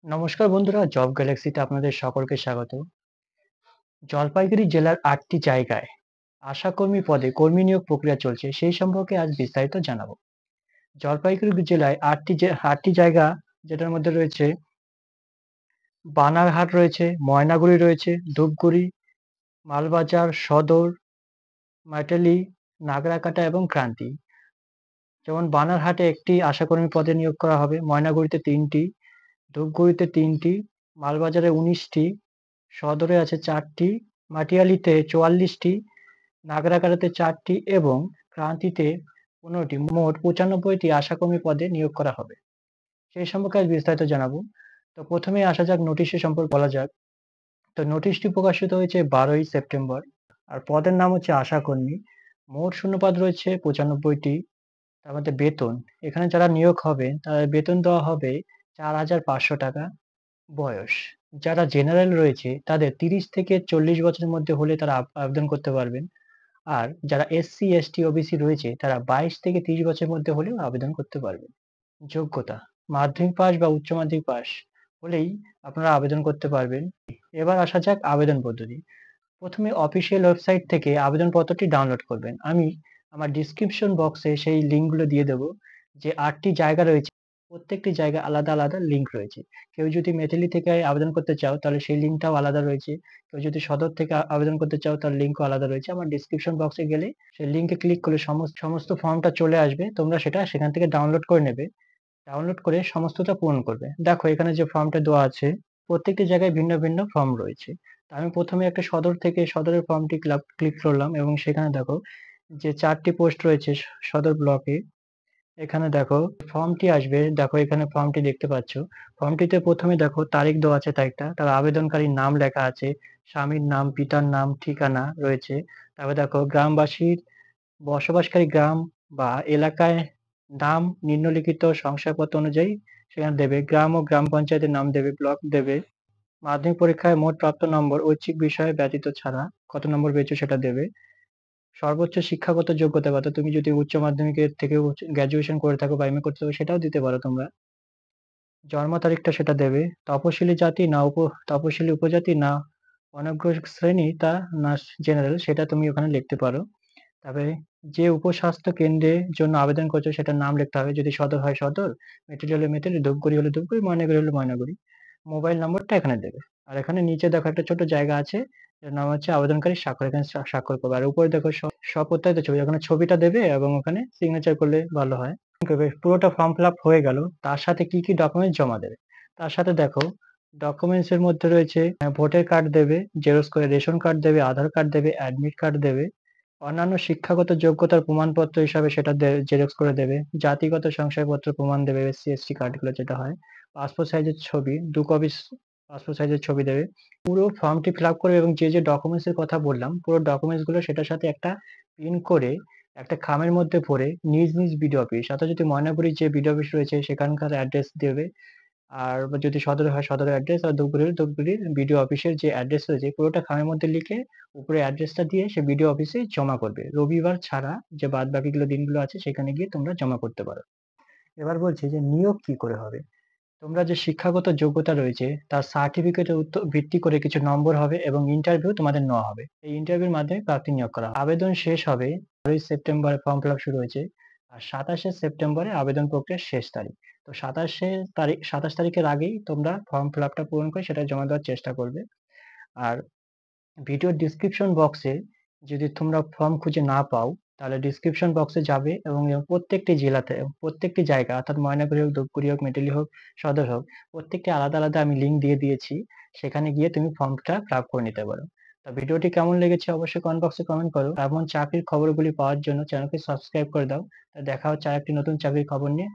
নমস্কার বন্ধুরা, জব গ্যালাক্সিতে আপনাদের সকলকে স্বাগত। জলপাইগুড়ি জেলার ৮টি জায়গায় আশাকর্মী পদে কর্মী নিয়োগ প্রক্রিয়া চলছে, সেই সম্পর্কে আজ বিস্তারিত জানাবো। জলপাইগুড়ি জেলায় ৮টি জায়গা, যেটার মধ্যে রয়েছে বানারহাট রয়েছে, ময়নাগুড়ি রয়েছে, ধূপগুড়ি, মালবাজার, সদর, মেটালি, নাগরাকাটা এবং ক্রান্তি। যেমন বানারহাটে একটি আশাকর্মী পদে নিয়োগ করা হবে, ময়নাগুড়িতে ৩টি, ধূপগুড়িতে ৩টি, মালবাজারে ১৯টি, সদরে আছে ৪টি, মাটিয়ালিতে ৪৪টি, নাগরাকাটাতে ৪টি এবং ক্রান্তিতে ১৫টি, মোট ৯৫টি আশাকর্মী পদে নিয়োগ করা হবে। সেই সম্পর্কে আজ বিস্তারিত জানাবো। তো প্রথমেই আসা যাক নোটিশের সম্পর্কে বলা যাক। তো নোটিশটি প্রকাশিত হয়েছে ১২ই সেপ্টেম্বর। আর পদের নাম হচ্ছে আশাকর্মী। মোট শূন্যপদ রয়েছে ৯৫টি। তার মধ্যে বেতন, এখানে যারা নিয়োগ হবে তাদের বেতন দেওয়া হবে ৳৪,৫০০। বয়স, যারা জেনারেল রয়েছে তাদের ৩০ থেকে ৪০ বছরের মধ্যে হলে তারা আবেদন করতে পারবেন। আর যারা এসসি, এসটি, ওবিসি রয়েছে তারা ২২ থেকে ৩০ বছরের মধ্যে হলেও আবেদন করতে পারবেন। যোগ্যতা, মাধ্যমিক পাস বা উচ্চ মাধ্যমিক পাস হলেই আপনারা আবেদন করতে পারবেন। এবার আসা যাক আবেদন পদ্ধতি। প্রথমে অফিসিয়াল ওয়েবসাইট থেকে আবেদনপত্রটি ডাউনলোড করবেন। আমি আমার ডেসক্রিপশন বক্সে সেই লিঙ্কগুলো দিয়ে দেবো। যে ৮টি জায়গা রয়েছে, প্রত্যেকটি জায়গায় আলাদা, আলাদা লিঙ্ক রয়েছে। কেউ যদি মেটালি থেকে আবেদন করতে চাও তাহলে সেই লিঙ্কটাও আলাদা রয়েছে। কেউ যদি সদর থেকে আবেদন করতে চাও তার লিঙ্কও আলাদা রয়েছে। আমার ডেসক্রিপশন বক্সে গেলে সেই লিঙ্কে ক্লিক করলে সমস্ত ফর্মটা চলে আসবে। তোমরা সেটা সেখান থেকে ডাউনলোড করে নেবে। ডাউনলোড করে সমস্তটা পূরণ করবে। দেখো এখানে যে ফর্মটা দেওয়া আছে, প্রত্যেকটি জায়গায় ভিন্ন, ভিন্ন ফর্ম রয়েছে। তো আমি ১ম এ একটা সদর থেকে সদরের ফর্মটি ক্লিক করলাম এবং সেখানে দেখো যে ৪ টি পোস্ট রয়েছে সদর ব্লকে। এখানে দেখো ফর্মটি আসবে। দেখো এখানে ফর্মটি দেখতে পাচ্ছ। ফর্মটিতে ১ম এ দেখো তারিখ দেওয়া আছে তারিখটা। তার আবেদনকারীর নাম লেখা আছে, স্বামীর নাম, পিতার নাম, ঠিকানা রয়েছে। তারপর দেখো গ্রামবাসীর বসবাসকারী গ্রাম বা এলাকায় নাম নিম্নলিখিত শংসাপত্র অনুযায়ী সেখানে দেবে। গ্রাম ও গ্রাম পঞ্চায়েতের নাম দেবে, ব্লক দেবে। মাধ্যমিক পরীক্ষায় মোট প্রাপ্ত নম্বর ঐচ্ছিক বিষয় ব্যতীত ছাড়া কত নম্বর পেয়েছো সেটা দেবে। সর্বোচ্চ শিক্ষাগত যোগ্যতা কত, তুমি যদি উচ্চ মাধ্যমিকের থেকে গ্র্যাজুয়েশন করে থাকো বা এমএ করতে থাকো সেটাও দিতে পারো তোমরা। জন্ম তারিখটা সেটা দেবে। তপশিলি জাতি না তপশিলি উপজাতি না অনগ্র শ্রেণী তা না জেনারেল সেটা তুমি ওখানে লিখতে পারো। তবে যে উপস্বাস্থ্য কেন্দ্রের জন্য আবেদন করছো সেটার নাম লিখতে হবে। যদি সদর হয় সদর, মেটালি হলে মেটালি, ধূপগুড়ি হলে ধূপগুড়ি, ময়নাগুড়ি হলে ময়নাগুড়ি। মোবাইল নম্বরটা এখানে দেবে। আর এখানে নিচে দেখো একটা ছোট জায়গা আছে, এর নাম হচ্ছে আবেদনকারীর স্বাক্ষর। এখানে স্বাক্ষর করবে। আর উপরে দেখো স্বপ্রত্যায়িত ছবি, ওখানে ছবিটা দেবে এবং ওখানে সিগনেচার করলে ভালো হয়। করবে। পুরোটা ফর্ম ফিল আপ হয়ে গেল। তার সাথে কি, কি ডকুমেন্টস জমা দেবে? তার সাথে দেখো ডকুমেন্টস এর মধ্যে রয়েছে ভোটার কার্ড দেবে, জেরক্স করে রেশন কার্ড দেবে, আধার কার্ড দেবে, অ্যাডমিট কার্ড দেবে। অন্যান্য শিক্ষাগত যোগ্যতার প্রমাণপত্র হিসাবে সেটা জেরক্স করে দেবে। জাতিগত শংসাপত্র প্রমাণ দেবে, এসসি, এসটি কার্ডগুলো যেটা হয়। পাসপোর্ট সাইজের ছবি, ২ কপি পাসপোর্ট সাইজের ছবি দেবে। পুরো ফর্মটি ফিল আপ করবে এবং যে ডকুমেন্টস এর কথা বললাম, পুরো ডকুমেন্টস গুলো সেটার সাথে একটা প্রিন্ট করে একটা খামের মধ্যে ভরে নিজ বিডিও অফিস, অর্থাৎ যদি ময়নাগুড়ির যে বিডিও অফিস রয়েছে সেখানকার অ্যাড্রেস দেবে। আর যদি সদরে হয় সদরের অ্যাড্রেস, আর ধূপগুড়ির বিডিও অফিসের যে অ্যাড্রেস রয়েছে পুরোটা খামের মধ্যে লিখে উপরে অ্যাড্রেসটা দিয়ে সে বিডিও অফিসে জমা করবে। রবিবার ছাড়া যে বাদবাকিগুলো দিনগুলো আছে সেখানে গিয়ে তোমরা জমা করতে পারো। এবার বলছি যে নিয়োগ কি করে হবে? তোমরা যে শিক্ষাগত যোগ্যতা রয়েছে তার সার্টিফিকেটের ভিত্তি করে কিছু নম্বর হবে এবং ইন্টারভিউ তোমাদের নেওয়া হবে। এই ইন্টারভিউর মাধ্যমে প্রার্থী নিয়োগ করা হবে। আবেদন শেষ হবে ১২ই সেপ্টেম্বরে, ফর্ম ফিল আপ শুরু হয়েছে। আর ২৭শে সেপ্টেম্বরে আবেদন প্রক্রিয়ার শেষ তারিখ। তো ২৭ তারিখের আগেই তোমরা ফর্ম ফিল আপটা পূরণ করে সেটা জমা দেওয়ার চেষ্টা করবে। আর ভিডিওর ডেসক্রিপশন বক্সে যদি তোমরা ফর্ম খুঁজে না পাও তাহলে ডেসক্রিপশন বক্সে যাবে এবং প্রত্যেকটি জেলাতে প্রত্যেকটি জায়গা, অর্থাৎ ময়নাগুড়ি হোক, ধূপগুড়ি হোক, মেটালি হোক, সদর হোক, প্রত্যেকটি আলাদা, আলাদা আমি লিঙ্ক দিয়ে দিয়েছি। সেখানে গিয়ে তুমি ফর্মটা ফিল আপ করে নিতে পারো। তো ভিডিওটি কেমন লেগেছে অবশ্যই কমেন্ট বক্সে কমেন্ট করো। এমন চাকরির খবরগুলি পাওয়ার জন্য চ্যানেলকে সাবস্ক্রাইব করে দাও। দেখা হচ্ছে আরেকটি নতুন চাকরির খবর নিয়ে।